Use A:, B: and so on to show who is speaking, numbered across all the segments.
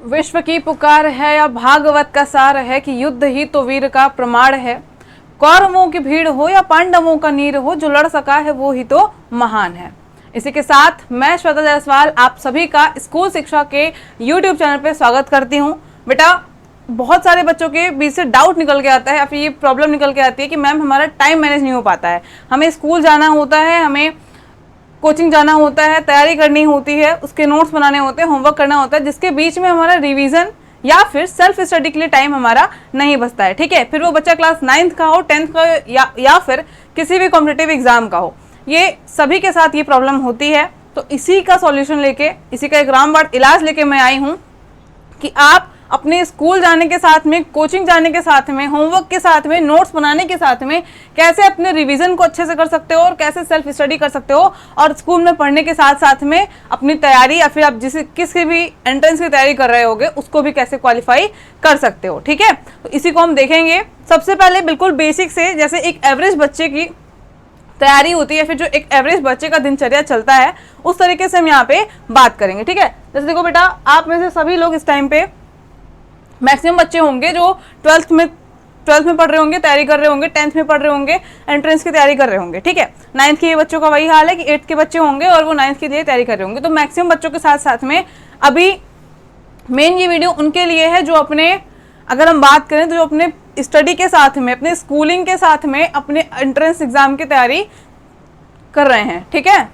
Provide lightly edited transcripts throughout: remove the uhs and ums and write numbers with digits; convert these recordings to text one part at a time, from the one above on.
A: विश्व की पुकार है या भागवत का सार है कि युद्ध ही तो वीर का प्रमाण है। कौरवों की भीड़ हो या पांडवों का नीर हो, जो लड़ सका है वो ही तो महान है। इसी के साथ मैं श्वेता जायसवाल आप सभी का स्कूल शिक्षा के YouTube चैनल पे स्वागत करती हूँ। बेटा, बहुत सारे बच्चों के बीच से डाउट निकल के आता है या फिर ये प्रॉब्लम निकल के आती है कि मैम हमारा टाइम मैनेज नहीं हो पाता है, हमें स्कूल जाना होता है, हमें कोचिंग जाना होता है, तैयारी करनी होती है, उसके नोट्स बनाने होते हैं, होमवर्क करना होता है, जिसके बीच में हमारा रिवीजन या फिर सेल्फ स्टडी के लिए टाइम हमारा नहीं बचता है। ठीक है, फिर वो बच्चा क्लास 9th का हो, 10th का या फिर किसी भी कॉम्पिटिटिव एग्जाम का हो, ये सभी के साथ ये प्रॉब्लम होती है। तो इसी का सॉल्यूशन लेके, इसी का एक रामबाण इलाज लेके मैं आई हूँ कि आप अपने स्कूल जाने के साथ में, कोचिंग जाने के साथ में, होमवर्क के साथ में, नोट्स बनाने के साथ में कैसे अपने रिवीजन को अच्छे से कर सकते हो और कैसे सेल्फ स्टडी कर सकते हो और स्कूल में पढ़ने के साथ साथ में अपनी तैयारी या फिर आप किसी भी एंट्रेंस की तैयारी कर रहे होगे उसको भी कैसे क्वालिफाई कर सकते हो। ठीक है, तो इसी को हम देखेंगे। सबसे पहले बिल्कुल बेसिक से, जैसे एक एवरेज बच्चे की तैयारी होती है, फिर जो एक एवरेज बच्चे का दिनचर्या चलता है, उस तरीके से हम यहाँ पे बात करेंगे। ठीक है, जैसे देखो बेटा, आप में से सभी लोग इस टाइम पे मैक्सिमम बच्चे होंगे जो 12th में पढ़ रहे होंगे, तैयारी कर रहे होंगे, 10th में पढ़ रहे होंगे, एंट्रेंस की तैयारी कर रहे होंगे। ठीक है, 9th के बच्चों का वही हाल है कि 8th के बच्चे होंगे और वो 9th के लिए तैयारी कर रहे होंगे। तो मैक्सिमम बच्चों के साथ साथ में अभी मेन ये वीडियो उनके लिए है जो अपने, अगर हम बात करें तो जो अपने स्टडी के साथ में, अपने स्कूलिंग के साथ में अपने एंट्रेंस एग्जाम की तैयारी कर रहे हैं। ठीक है,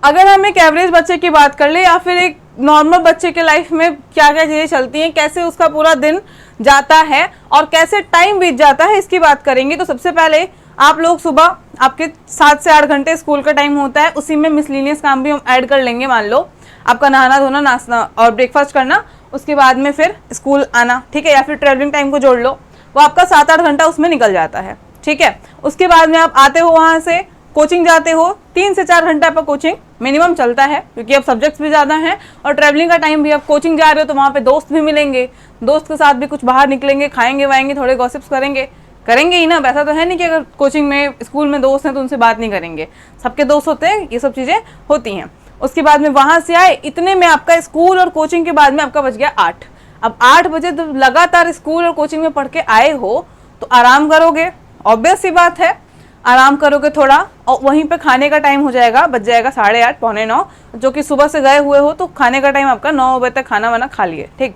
A: अगर हम एक एवरेज बच्चे की बात कर ले या फिर एक नॉर्मल बच्चे के लाइफ में क्या क्या चीज़ें चलती हैं, कैसे उसका पूरा दिन जाता है और कैसे टाइम बीत जाता है, इसकी बात करेंगे। तो सबसे पहले आप लोग सुबह, आपके 7 से 8 घंटे स्कूल का टाइम होता है, उसी में मिसलिनियस काम भी हम ऐड कर लेंगे। मान लो आपका नहाना धोना, नाश्ता और ब्रेकफास्ट करना, उसके बाद में फिर स्कूल आना। ठीक है, या फिर ट्रेवलिंग टाइम को जोड़ लो, वो आपका 7-8 घंटा उसमें निकल जाता है। ठीक है, उसके बाद में आप आते हो, वहाँ से कोचिंग जाते हो, 3 से 4 घंटा आपका कोचिंग मिनिमम चलता है क्योंकि अब सब्जेक्ट्स भी ज़्यादा हैं और ट्रैवलिंग का टाइम भी, आप कोचिंग जा रहे हो तो वहाँ पे दोस्त भी मिलेंगे, दोस्त के साथ भी कुछ बाहर निकलेंगे, खाएंगे वाएंगे, थोड़े गॉसिप्स करेंगे ही ना। वैसा तो है नहीं कि अगर कोचिंग में, स्कूल में दोस्त हैं तो उनसे बात नहीं करेंगे, सबके दोस्त होते हैं, ये सब चीज़ें होती हैं। उसके बाद में वहाँ से आए, इतने में आपका स्कूल और कोचिंग के बाद में आपका बच गया 8। अब 8 बजे तो लगातार स्कूल और कोचिंग में पढ़ के आए हो तो आराम करोगे, ऑब्वियस सी बात है, आराम करोगे थोड़ा, और वहीं पे खाने का टाइम हो जाएगा, बच जाएगा 8:30 पौने 9, जो कि सुबह से गए हुए हो तो खाने का टाइम आपका 9 बजे तक खाना वाना खा लिए। ठीक,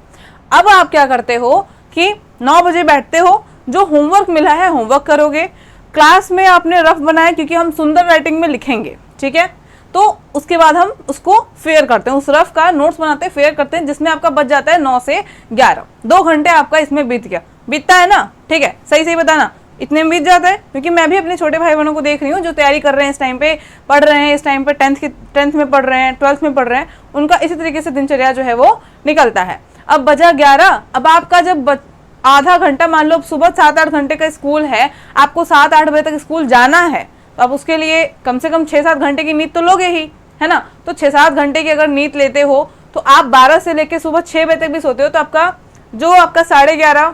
A: अब आप क्या करते हो कि 9 बजे बैठते हो, जो होमवर्क मिला है होमवर्क करोगे। क्लास में आपने रफ बनाया क्योंकि हम सुंदर राइटिंग में लिखेंगे। ठीक है, तो उसके बाद हम उसको फेयर करते हैं, उस रफ का नोट्स बनाते हैं, फेयर करते हैं, जिसमें आपका बच जाता है 9 से 11। 2 घंटे आपका इसमें बीतता है ना। ठीक है, सही बताना, इतने में बीत जाता है क्योंकि मैं भी अपने छोटे भाई बहनों को देख रही हूँ जो तैयारी कर रहे हैं, इस टाइम पे पढ़ रहे हैं, इस टाइम पे 10th में पढ़ रहे हैं, 12th में पढ़ रहे हैं, उनका इसी तरीके से दिनचर्या जो है वो निकलता है। अब बजा 11, अब आपका जब आधा घंटा, मान लो सुबह 7-8 घंटे का स्कूल है, आपको 7-8 बजे तक स्कूल जाना है, तो आप उसके लिए कम से कम 6-7 घंटे की नींद तो लोगे ही, है ना। तो 6-7 घंटे की अगर नींद लेते हो तो आप 12 से लेकर सुबह 6 बजे तक भी सोते हो, तो आपका 11:30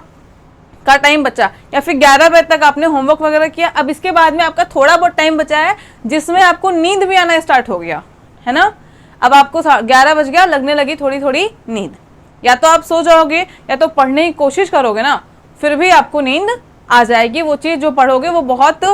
A: का टाइम बचा, या फिर 11 बजे तक आपने होमवर्क वगैरह किया। अब इसके बाद में आपका थोड़ा बहुत टाइम बचा है जिसमें आपको नींद भी आना स्टार्ट हो गया, है ना। अब आपको 11 बज गया, लगने लगी थोड़ी थोड़ी नींद, या तो आप सो जाओगे या तो पढ़ने की कोशिश करोगे ना, फिर भी आपको नींद आ जाएगी। वो चीज़ जो पढ़ोगे वो बहुत,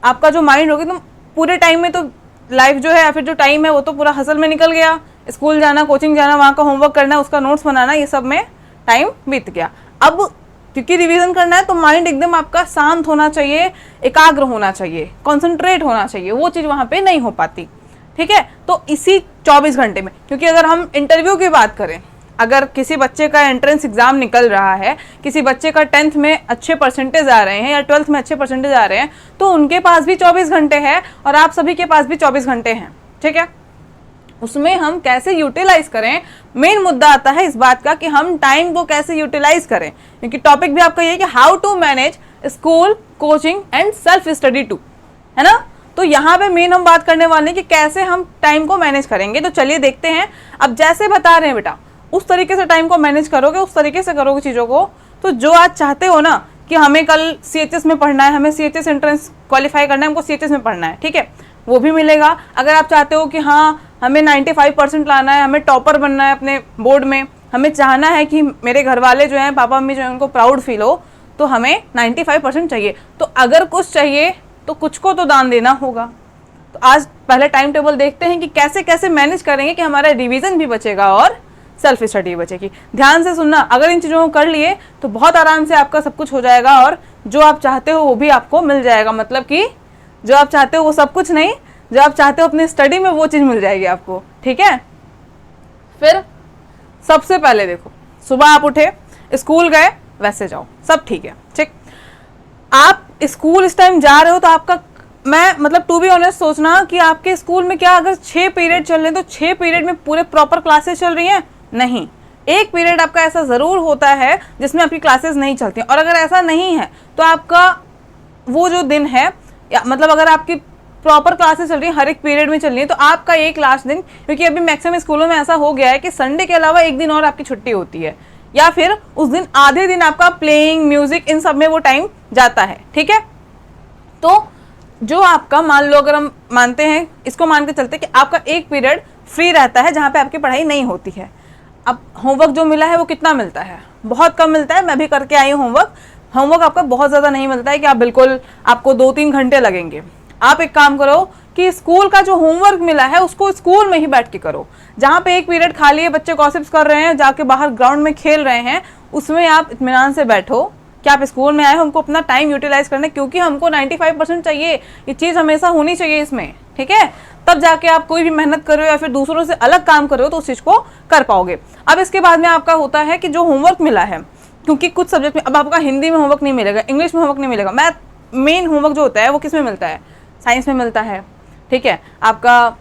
A: आपका जो माइंड होगी, तो पूरे टाइम में तो लाइफ जो है या फिर जो टाइम है वो तो पूरा हसल में निकल गया, स्कूल जाना, कोचिंग जाना, वहाँ का होमवर्क करना, उसका नोट्स बनाना, ये सब में टाइम बीत गया। अब क्योंकि रिवीजन करना है तो माइंड एकदम आपका शांत होना चाहिए, एकाग्र होना चाहिए, कंसंट्रेट होना चाहिए, वो चीज़ वहाँ पे नहीं हो पाती। ठीक है, तो इसी 24 घंटे में, क्योंकि अगर हम इंटरव्यू की बात करें, अगर किसी बच्चे का एंट्रेंस एग्जाम निकल रहा है, किसी बच्चे का 10th में अच्छे परसेंटेज आ रहे हैं या 12th में अच्छे परसेंटेज आ रहे हैं, तो उनके पास भी 24 घंटे हैं और आप सभी के पास भी 24 घंटे हैं। ठीक है, उसमें हम कैसे यूटिलाइज करें, मेन मुद्दा आता है इस बात का कि हम टाइम को कैसे यूटिलाइज करें, क्योंकि टॉपिक भी आपका ये है कि how to manage school, coaching and self study too, है ना। तो यहाँ पे मेन हम बात करने वाले हैं कि कैसे हम टाइम को मैनेज करेंगे। तो चलिए देखते हैं। अब जैसे बता रहे हैं बेटा, उस तरीके से टाइम को मैनेज करोगे, उस तरीके से करोगे चीज़ों को, तो जो आज चाहते हो ना कि हमें कल CHS में पढ़ना है, हमें CHS एंट्रेंस क्वालिफाई करना है, हमको CHS में पढ़ना है, ठीक है, वो भी मिलेगा। अगर आप चाहते हो कि हाँ हमें 95% लाना है, हमें टॉपर बनना है अपने बोर्ड में, हमें चाहना है कि मेरे घर वाले जो हैं, पापा मम्मी जो हैं, उनको प्राउड फील हो, तो हमें 95% चाहिए। तो अगर कुछ चाहिए तो कुछ को तो दान देना होगा। तो आज पहले टाइम टेबल देखते हैं कि कैसे कैसे मैनेज करेंगे कि हमारा रिवीजन भी बचेगा और सेल्फ स्टडी बचेगी। ध्यान से सुनना, अगर इन चीज़ों को कर लिए तो बहुत आराम से आपका सब कुछ हो जाएगा और जो आप चाहते हो वो भी आपको मिल जाएगा। मतलब कि जो आप चाहते हो वो सब कुछ नहीं, जो आप चाहते हो अपनी स्टडी में वो चीज़ मिल जाएगी आपको। ठीक है, फिर सबसे पहले देखो, सुबह आप उठे, स्कूल गए, वैसे जाओ, सब ठीक है। ठीक, आप स्कूल इस टाइम जा रहे हो तो आपका, मैं मतलब टू बी ऑनेस्ट सोचना कि आपके स्कूल में क्या अगर 6 पीरियड चल रहे हैं तो 6 पीरियड में पूरे प्रॉपर क्लासेस चल रही हैं? नहीं, एक पीरियड आपका ऐसा ज़रूर होता है जिसमें आपकी क्लासेस नहीं चलती। और अगर ऐसा नहीं है तो आपका वो जो दिन है, या मतलब अगर आपकी प्रॉपर क्लासेस चल रही है, हर एक पीरियड में चल रही है, तो आपका एक लास्ट दिन, क्योंकि अभी मैक्सिमम स्कूलों में ऐसा हो गया है कि संडे के अलावा एक दिन और आपकी छुट्टी होती है, या फिर उस दिन आधे दिन आपका प्लेइंग, म्यूजिक, इन सब में वो टाइम जाता है। ठीक है, तो जो आपका, मान लो अगर हम मानते हैं, इसको मान के चलते कि आपका एक पीरियड फ्री रहता है जहाँ पे आपकी पढ़ाई नहीं होती है। अब होमवर्क जो मिला है वो कितना मिलता है? बहुत कम मिलता है। मैं भी करके आई हूँ होमवर्क आपका बहुत ज़्यादा नहीं मिलता है कि आप बिल्कुल, आपको 2-3 घंटे लगेंगे। आप एक काम करो कि स्कूल का जो होमवर्क मिला है उसको स्कूल में ही बैठ के करो। जहाँ पे एक पीरियड खाली है, बच्चे गॉसिप्स कर रहे हैं, जाके बाहर ग्राउंड में खेल रहे हैं, उसमें आप इत्मीनान से बैठो कि आप स्कूल में आए हो, हमको अपना टाइम यूटिलाइज करना है, क्योंकि हमको 95% चाहिए। ये चीज़ हमेशा होनी चाहिए इसमें। ठीक है, तब जाके आप कोई भी मेहनत करो या फिर दूसरों से अलग काम करो तो उस चीज़ को कर पाओगे। अब इसके बाद में आपका होता है कि जो होमवर्क मिला है, क्योंकि कुछ सब्जेक्ट में, अब आपका हिंदी में होमवर्क नहीं मिलेगा, इंग्लिश में होमवर्क नहीं मिलेगा, मैथ मेन होमवर्क जो होता है वो किस में मिलता है? साइंस में मिलता है। ठीक है, आपका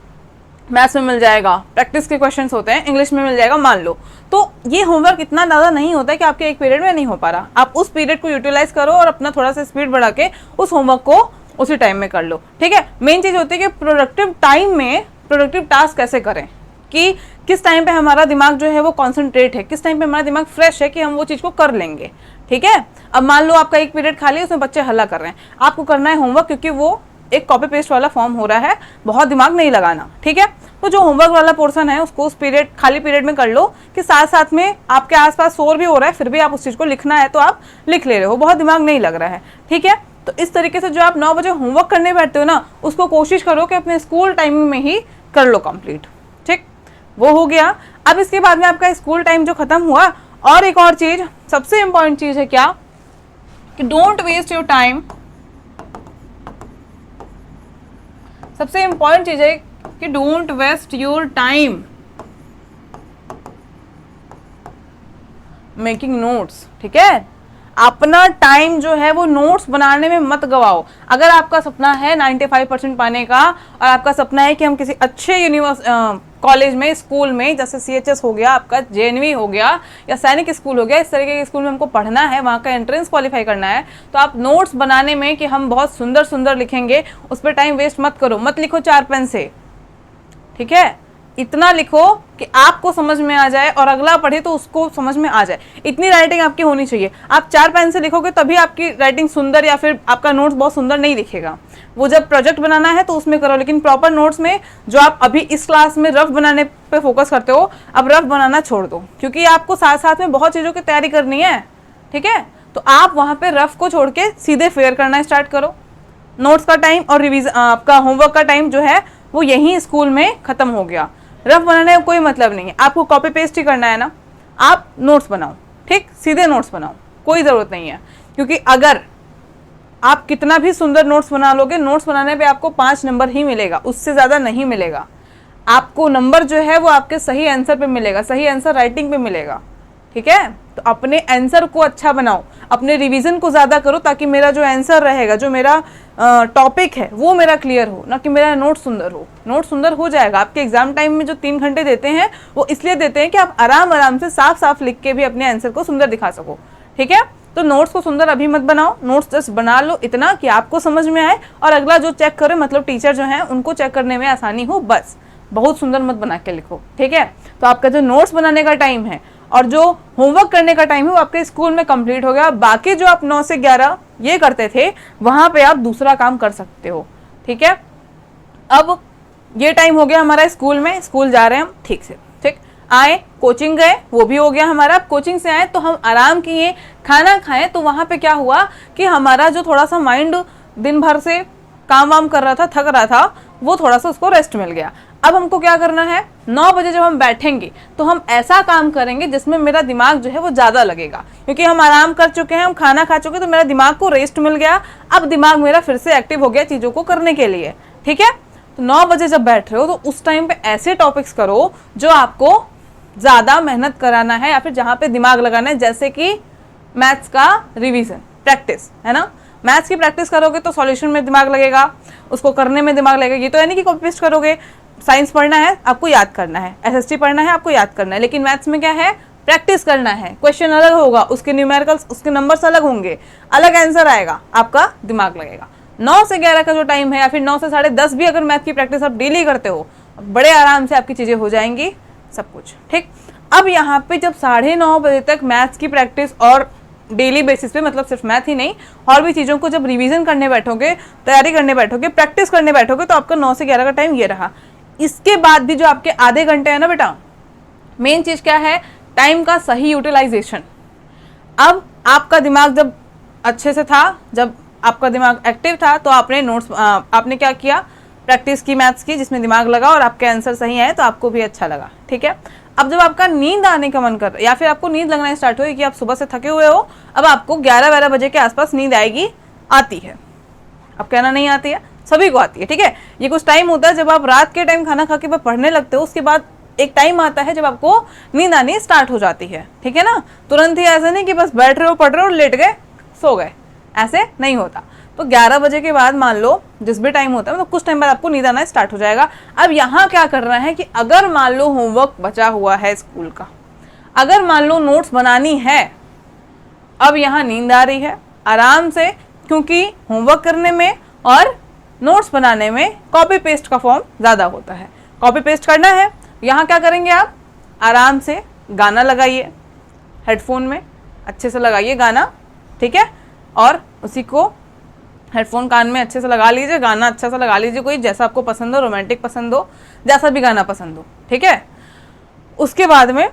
A: मैथ्स में मिल जाएगा, प्रैक्टिस के क्वेश्चंस होते हैं, इंग्लिश में मिल जाएगा मान लो। तो ये होमवर्क इतना ज़्यादा नहीं होता है कि आपके एक पीरियड में नहीं हो पा रहा। आप उस पीरियड को यूटिलाइज करो और अपना थोड़ा सा स्पीड बढ़ा के उस होमवर्क को उसी टाइम में कर लो। ठीक है, मेन चीज़ होती है कि प्रोडक्टिव टाइम में प्रोडक्टिव टास्क कैसे करें, कि किस टाइम पे हमारा दिमाग जो है वो कॉन्सेंट्रेट है, किस टाइम पे हमारा दिमाग फ्रेश है कि हम वो चीज़ को कर लेंगे। ठीक है, अब मान लो आपका एक पीरियड खाली है, उसमें बच्चे हल्ला कर रहे हैं, आपको करना है होमवर्क, क्योंकि वो एक कॉपी पेस्ट वाला फॉर्म हो रहा है, बहुत दिमाग नहीं लगाना। ठीक है, तो जो होमवर्क वाला पोर्शन है उसको उस पीरियड, खाली पीरियड में कर लो, कि साथ साथ में आपके आसपास शोर भी हो रहा है, फिर भी आप उस चीज़ को लिखना है तो आप लिख ले रहे हो, बहुत दिमाग नहीं लग रहा है। ठीक है, तो इस तरीके से जो आप 9 बजे होमवर्क करने बैठते हो ना, उसको कोशिश करो कि अपने स्कूल टाइमिंग में ही कर लो कंप्लीट। ठीक, वो हो गया। अब इसके बाद में आपका स्कूल टाइम जो खत्म हुआ, और एक और चीज़, सबसे इंपॉर्टेंट चीज़ है क्या, कि डोंट वेस्ट योर टाइम। सबसे इंपॉर्टेंट चीज़ है कि don't waste your time making notes. ठीक है, अपना टाइम जो है वो नोट्स बनाने में मत गवाओ। अगर आपका सपना है 95% पाने का, और आपका सपना है कि हम किसी अच्छे कॉलेज में, स्कूल में, जैसे CHS हो गया, आपका JNV हो गया, या सैनिक स्कूल हो गया, इस तरीके के स्कूल में हमको पढ़ना है, वहाँ का एंट्रेंस क्वालिफाई करना है, तो आप नोट्स बनाने में कि हम बहुत सुंदर सुंदर लिखेंगे, उस पर टाइम वेस्ट मत करो। मत लिखो 4 पेन से। ठीक है, इतना लिखो कि आपको समझ में आ जाए और अगला पढ़े तो उसको समझ में आ जाए, इतनी राइटिंग आपकी होनी चाहिए। आप 4 पेन से लिखोगे तभी आपकी राइटिंग सुंदर, या फिर आपका नोट्स बहुत सुंदर नहीं दिखेगा। वो जब प्रोजेक्ट बनाना है तो उसमें करो, लेकिन प्रॉपर नोट्स में, जो आप अभी इस क्लास में रफ बनाने पे फोकस करते हो, अब रफ बनाना छोड़ दो, क्योंकि आपको साथ साथ में बहुत चीज़ों की तैयारी करनी है। ठीक है, तो आप वहाँ पे रफ को छोड़ के सीधे फेयर करना स्टार्ट करो। नोट्स का टाइम और रिवीजन, आपका होमवर्क का टाइम जो है वो यहीं स्कूल में ख़त्म हो गया। रफ बनाने का कोई मतलब नहीं है, आपको कॉपी पेस्ट ही करना है ना, आप नोट्स बनाओ। ठीक, सीधे नोट्स बनाओ, कोई ज़रूरत नहीं है, क्योंकि अगर आप कितना भी सुंदर नोट्स बना लोगे, नोट्स बनाने पे आपको 5 नंबर ही मिलेगा, उससे ज़्यादा नहीं मिलेगा। आपको नंबर जो है वो आपके सही आंसर पे मिलेगा, सही आंसर राइटिंग पे मिलेगा। ठीक है, तो अपने आंसर को अच्छा बनाओ, अपने रिवीजन को ज़्यादा करो, ताकि मेरा जो आंसर रहेगा, जो मेरा टॉपिक है वो मेरा क्लियर हो, ना कि मेरा नोट सुंदर हो। नोट सुंदर हो जाएगा। आपके एग्जाम टाइम में जो 3 घंटे देते हैं वो इसलिए देते हैं कि आप आराम आराम से साफ साफ लिख के भी अपने आंसर को सुंदर दिखा सको। ठीक है, तो नोट्स को सुंदर अभी मत बनाओ, नोट्स जस्ट बना लो इतना कि आपको समझ में आए और अगला जो चेक करे, मतलब टीचर जो है उनको चेक करने में आसानी हो, बस। बहुत सुंदर मत बना के लिखो। ठीक है, तो आपका जो नोट्स बनाने का टाइम है और जो होमवर्क करने का टाइम है वो आपके स्कूल में कंप्लीट हो गया। बाकी जो आप 9 से 11 ये करते थे, वहाँ पे आप दूसरा काम कर सकते हो। ठीक है, अब ये टाइम हो गया हमारा स्कूल में, स्कूल जा रहे हैं हम ठीक से। ठीक, आए, कोचिंग गए, वो भी हो गया हमारा। अब कोचिंग से आए तो हम आराम किए, खाना खाएं, तो वहाँ पे क्या हुआ कि हमारा जो थोड़ा सा माइंड दिन भर से काम वाम कर रहा था, थक रहा था, वो थोड़ा सा उसको रेस्ट मिल गया। अब हमको क्या करना है, 9 बजे जब हम बैठेंगे तो हम ऐसा काम करेंगे जिसमें मेरा दिमाग जो है वो ज़्यादा लगेगा, क्योंकि हम आराम कर चुके हैं, हम खाना खा चुके हैं, तो मेरा दिमाग को रेस्ट मिल गया। अब दिमाग मेरा फिर से एक्टिव हो गया चीज़ों को करने के लिए, ठीक है। तो 9 बजे जब बैठ रहे हो तो उस टाइम पे ऐसे टॉपिक्स करो जो आपको ज़्यादा मेहनत कराना है या फिर जहाँ पे दिमाग लगाना है, जैसे कि मैथ्स का रिवीजन, प्रैक्टिस, है ना। मैथ्स की प्रैक्टिस करोगे तो सॉल्यूशन में दिमाग लगेगा, उसको करने में दिमाग लगेगा। ये तो है नहीं कि कॉपी पेस्ट करोगे। साइंस पढ़ना है आपको याद करना है, एसएसटी पढ़ना है आपको याद करना है, लेकिन मैथ्स में क्या है, प्रैक्टिस करना है। क्वेश्चन अलग होगा, उसके न्यूमेरिकल्स, उसके नंबर्स अलग होंगे, अलग आंसर आएगा, आपका दिमाग लगेगा। 9 से 11 का जो टाइम है या फिर 9 से 10:30 भी अगर मैथ की प्रैक्टिस आप डेली करते हो, बड़े आराम से आपकी चीज़ें हो जाएंगी, सब कुछ ठीक। अब यहाँ पे जब 9:30 बजे तक मैथ्स की प्रैक्टिस और डेली बेसिस पे, मतलब सिर्फ मैथ ही नहीं और भी चीज़ों को जब रिवीजन करने बैठोगे, तैयारी करने बैठोगे, प्रैक्टिस करने बैठोगे, तो आपका 9 से 11 का टाइम ये रहा। इसके बाद भी जो आपके आधे घंटे है ना बेटा, मेन चीज़ क्या है, टाइम का सही यूटिलाइजेशन। अब आपका दिमाग जब अच्छे से था, जब आपका दिमाग एक्टिव था, तो आपने नोट्स, आपने क्या किया, प्रैक्टिस की मैथ्स की, जिसमें दिमाग लगा और आपके आंसर सही आए तो आपको भी अच्छा लगा, ठीक है। अब जब आपका नींद आने का मन कर या फिर आपको नींद लगना स्टार्ट हुई कि आप सुबह से थके हुए हो, अब आपको 11-12 बजे के आसपास नींद आएगी, आती है। अब कहना नहीं आती है, सभी को आती है, ठीक है। ये कुछ टाइम होता है जब आप रात के टाइम खाना खा के पढ़ने लगते हो, उसके बाद एक टाइम आता है जब आपको नींद आनी स्टार्ट हो जाती है, ठीक है ना। तुरंत ही ऐसा नहीं कि बस बैठ रहे हो, पढ़ रहे हो, लेट गए, सो गए, ऐसे नहीं होता। तो 11 बजे के बाद मान लो जिस भी टाइम होता है, मतलब कुछ टाइम बाद आपको नींद आना स्टार्ट हो जाएगा। अब यहाँ क्या करना है कि अगर मान लो होमवर्क बचा हुआ है स्कूल का, अगर मान लो नोट्स बनानी है, अब यहाँ नींद आ रही है, आराम से, क्योंकि होमवर्क करने में और नोट्स बनाने में कॉपी पेस्ट का फॉर्म ज़्यादा होता है। कॉपी पेस्ट करना है, यहाँ क्या करेंगे आप, आराम से गाना लगाइए, हेडफोन में अच्छे से लगाइए गाना, ठीक है, और उसी को हेडफोन कान में अच्छे से लगा लीजिए, गाना अच्छा सा लगा लीजिए, कोई जैसा आपको पसंद हो, रोमांटिक पसंद हो, जैसा भी गाना पसंद हो, ठीक है। उसके बाद में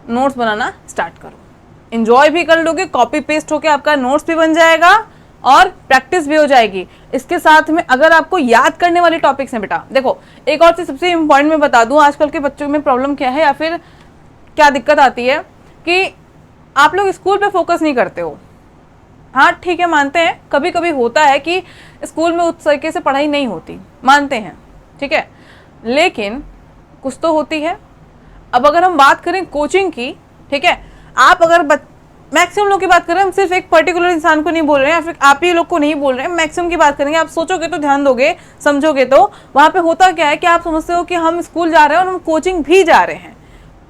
A: नोट्स बनाना स्टार्ट करो, एंजॉय भी कर लोगे, कॉपी पेस्ट होके आपका नोट्स भी बन जाएगा और प्रैक्टिस भी हो जाएगी। इसके साथ में अगर आपको याद करने वाले टॉपिक्स हैं बेटा, देखो एक और चीज़ सबसे इम्पॉर्टेंट मैं बता दूं, आजकल के बच्चों में प्रॉब्लम क्या है या फिर क्या दिक्कत आती है कि आप लोग स्कूल पे फोकस नहीं करते हो। हाँ ठीक है, मानते हैं कभी कभी होता है कि स्कूल में उस तरीके से पढ़ाई नहीं होती, मानते हैं, ठीक है, लेकिन कुछ तो होती है। अब अगर हम बात करें कोचिंग की, ठीक है, आप अगर मैक्सिमम लोग की बात करें, हम सिर्फ एक पर्टिकुलर इंसान को नहीं बोल रहे हैं या फिर आप ही लोग को नहीं बोल रहे हैं, मैक्सिमम की बात करेंगे। आप सोचोगे तो, ध्यान दोगे, समझोगे तो वहाँ पे होता क्या है कि आप समझते हो कि हम स्कूल जा रहे हैं और हम कोचिंग भी जा रहे हैं,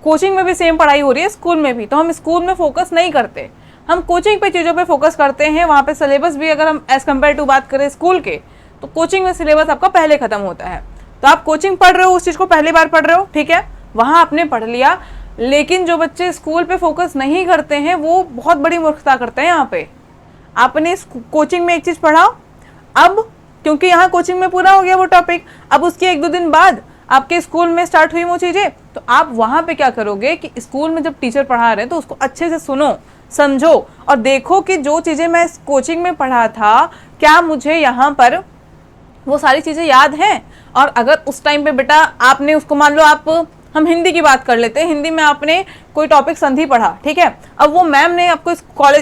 A: कोचिंग में भी सेम पढ़ाई हो रही है, स्कूल में भी, तो हम स्कूल में फोकस नहीं करते, हम कोचिंग पे चीज़ों पे फोकस करते हैं। वहाँ पे सिलेबस भी अगर हम एज कम्पेयर टू बात करें स्कूल के, तो कोचिंग में सिलेबस आपका पहले खत्म होता है, तो आप कोचिंग पढ़ रहे हो, उस चीज़ को पहली बार पढ़ रहे हो, ठीक है, वहाँ आपने पढ़ लिया। लेकिन जो बच्चे स्कूल पे फोकस नहीं करते हैं वो बहुत बड़ी मूर्खता करते हैं। यहाँ पे आपने कोचिंग में एक चीज़ पढ़ा, अब क्योंकि यहाँ कोचिंग में पूरा हो गया वो टॉपिक, अब उसके 1-2 दिन बाद आपके स्कूल में स्टार्ट हुई वो चीज़ें, तो आप वहाँ पे क्या करोगे कि स्कूल में जब टीचर पढ़ा रहे हैं तो उसको अच्छे से सुनो, समझो और देखो कि जो चीज़ें मैं कोचिंग में पढ़ा था क्या मुझे यहाँ पर वो सारी चीज़ें याद हैं। और अगर उस टाइम पे बेटा आपने उसको, मान लो आप, हम हिंदी की बात कर लेते हैं, हिंदी में आपने कोई टॉपिक संधि पढ़ा, ठीक है, अब वो मैम ने आपको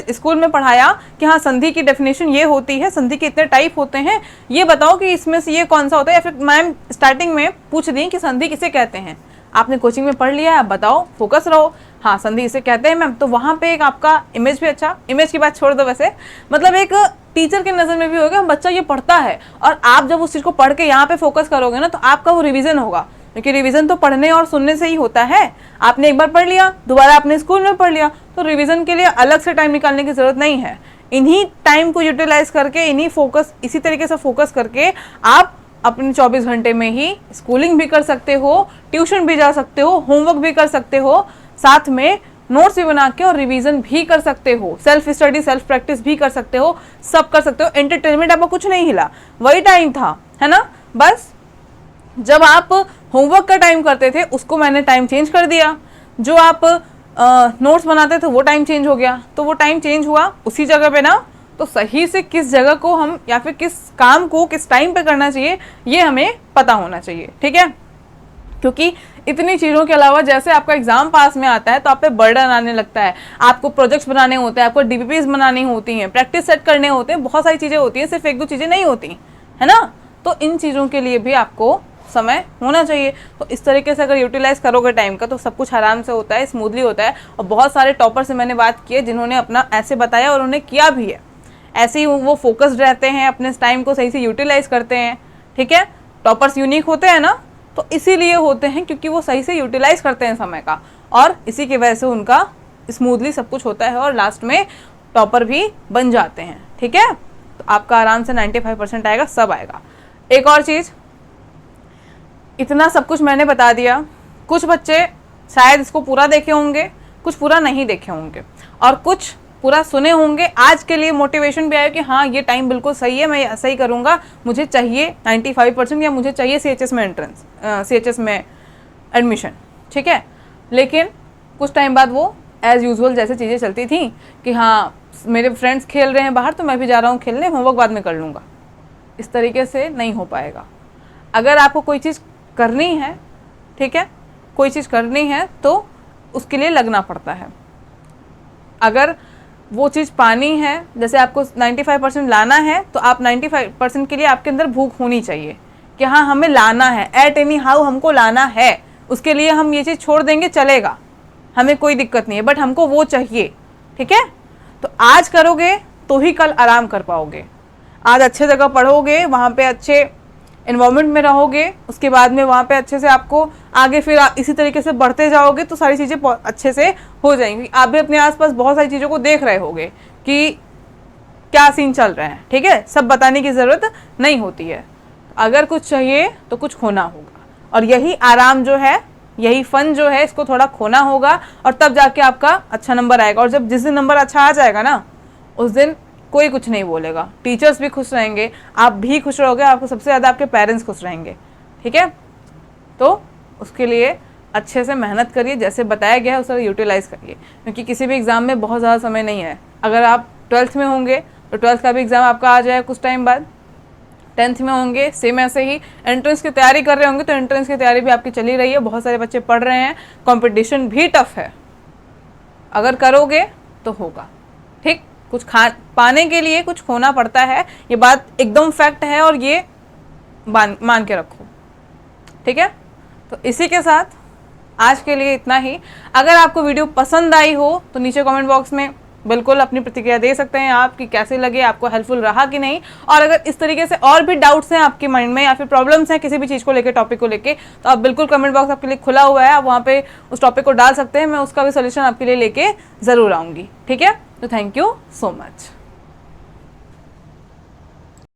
A: स्कूल में पढ़ाया कि हाँ संधि की डेफिनेशन ये होती है, संधि के इतने टाइप होते हैं, ये बताओ कि इसमें से ये कौन सा होता है, या फिर मैम स्टार्टिंग में पूछ दी कि संधि किसे कहते हैं, आपने कोचिंग में पढ़ लिया है, आप बताओ, फोकस रहो, हाँ संधि इसे कहते हैं मैम, तो वहाँ पे एक आपका इमेज भी अच्छा, इमेज की बात छोड़ दो, वैसे मतलब एक टीचर के नज़र में भी होगा बच्चा ये पढ़ता है, और आप जब उस चीज़ को पढ़ के यहाँ पे फोकस करोगे ना, तो आपका वो रिवीजन होगा, क्योंकि रिवीजन तो पढ़ने और सुनने से ही होता है। आपने एक बार पढ़ लिया, दोबारा आपने स्कूल में पढ़ लिया, तो रिवीजन के लिए अलग से टाइम निकालने की ज़रूरत नहीं है। इन्हीं टाइम को यूटिलाइज करके, इन्हीं फोकस, इसी तरीके से फोकस करके आप अपने 24 घंटे में ही स्कूलिंग भी कर सकते हो, ट्यूशन भी जा सकते हो, होमवर्क भी कर सकते हो, साथ में नोट्स भी बना के और रिवीजन भी कर सकते हो, सेल्फ स्टडी, सेल्फ प्रैक्टिस भी कर सकते हो, सब कर सकते हो। एंटरटेनमेंट आपका कुछ नहीं हिला, वही टाइम था, है ना। बस जब आप होमवर्क का टाइम करते थे उसको मैंने टाइम चेंज कर दिया, जो आप नोट्स बनाते थे वो टाइम चेंज हो गया, तो वो टाइम चेंज हुआ उसी जगह पे ना, तो सही से किस जगह को हम या फिर किस काम को किस टाइम पे करना चाहिए ये हमें पता होना चाहिए, ठीक है। क्योंकि इतनी चीज़ों के अलावा जैसे आपका एग्जाम पास में आता है तो आप पे बर्डन आने लगता है, आपको प्रोजेक्ट्स बनाने होते हैं, आपको डीपीपीज बनानी होती हैं, प्रैक्टिस सेट करने होते हैं, बहुत सारी चीज़ें होती हैं, सिर्फ एक दो चीज़ें नहीं होती है ना। तो इन चीज़ों के लिए भी आपको समय होना चाहिए। तो इस तरीके से अगर यूटिलाइज करोगे टाइम का तो सब कुछ आराम से होता है, स्मूथली होता है। और बहुत सारे टॉपर से मैंने बात की है जिन्होंने अपना ऐसे बताया और उन्होंने किया भी है, ऐसे ही वो फोकस्ड रहते हैं, अपने टाइम को सही से यूटिलाइज करते हैं, ठीक है। टॉपर्स यूनिक होते हैं ना, तो इसीलिए होते हैं क्योंकि वो सही से यूटिलाइज करते हैं समय का, और इसी की वजह से उनका स्मूथली सब कुछ होता है और लास्ट में टॉपर भी बन जाते हैं, ठीक है। तो आपका आराम से 95% आएगा, सब आएगा। एक और चीज़, इतना सब कुछ मैंने बता दिया, कुछ बच्चे शायद इसको पूरा देखे होंगे, कुछ पूरा नहीं देखे होंगे, और कुछ पूरा सुने होंगे। आज के लिए मोटिवेशन भी आया कि हाँ ये टाइम बिल्कुल सही है, मैं ऐसा ही करूँगा, मुझे चाहिए 95% या मुझे चाहिए CHS में एंट्रेंस, CHS में एडमिशन, ठीक है। लेकिन कुछ टाइम बाद वो एज़ यूजुअल जैसे चीज़ें चलती थी कि हाँ मेरे फ्रेंड्स खेल रहे हैं बाहर तो मैं भी जा रहा हूँ खेलने, होमवर्क बाद में कर लूँगा। इस तरीके से नहीं हो पाएगा। अगर आपको कोई चीज़ करनी है, ठीक है, कोई चीज़ करनी है तो उसके लिए लगना पड़ता है। अगर वो चीज़ पानी है, जैसे आपको 95% लाना है तो आप 95% के लिए आपके अंदर भूख होनी चाहिए कि हाँ हमें लाना है, एट एनी हाउ हमको लाना है। उसके लिए हम ये चीज़ छोड़ देंगे चलेगा, हमें कोई दिक्कत नहीं है, बट हमको वो चाहिए, ठीक है। तो आज करोगे तो ही कल आराम कर पाओगे। आज अच्छे जगह पढ़ोगे, वहाँ पे अच्छे इन्वायरमेंट में रहोगे, उसके बाद में वहाँ पे अच्छे से आपको आगे फिर इसी तरीके से बढ़ते जाओगे तो सारी चीज़ें अच्छे से हो जाएंगी। आप भी अपने आसपास बहुत सारी चीज़ों को देख रहे होगे कि क्या सीन चल रहा है, ठीक है। सब बताने की ज़रूरत नहीं होती है। अगर कुछ चाहिए तो कुछ खोना होगा, और यही आराम जो है, यही फन जो है, इसको थोड़ा खोना होगा, और तब जाके आपका अच्छा नंबर आएगा। और जब जिस दिन नंबर अच्छा आ जाएगा ना, उस दिन कोई कुछ नहीं बोलेगा, टीचर्स भी खुश रहेंगे, आप भी खुश रहोगे, आपको सबसे ज़्यादा आपके पेरेंट्स खुश रहेंगे, ठीक है। तो उसके लिए अच्छे से मेहनत करिए, जैसे बताया गया है उसे यूटिलाइज़ करिए, क्योंकि किसी भी एग्ज़ाम में बहुत ज़्यादा समय नहीं है। अगर आप 12th में होंगे तो 12th का भी एग्ज़ाम आपका आ जाएगा कुछ टाइम बाद, 10th में होंगे सेम ऐसे ही, एंट्रेंस की तैयारी कर रहे होंगे तो एंट्रेंस की तैयारी भी आपकी चली रही है, बहुत सारे बच्चे पढ़ रहे हैं, कंपटीशन भी टफ है। अगर करोगे तो होगा, ठीक। कुछ पाने के लिए कुछ खोना पड़ता है, ये बात एकदम फैक्ट है, और ये मान के रखो, ठीक है। तो इसी के साथ आज के लिए इतना ही। अगर आपको वीडियो पसंद आई हो तो नीचे कमेंट बॉक्स में बिल्कुल अपनी प्रतिक्रिया दे सकते हैं आप कि कैसे लगे, आपको हेल्पफुल रहा कि नहीं। और अगर इस तरीके से और भी डाउट्स हैं आपके माइंड में या फिर प्रॉब्लम्स हैं किसी भी चीज़ को लेकर, टॉपिक को लेके, तो आप बिल्कुल कमेंट बॉक्स आपके लिए खुला हुआ है, आप वहाँ पे उस टॉपिक को डाल सकते हैं, मैं उसका भी सोल्यूशन आपके लिए लेके ज़रूर आऊँगी, ठीक है। तो थैंक यू सो मच।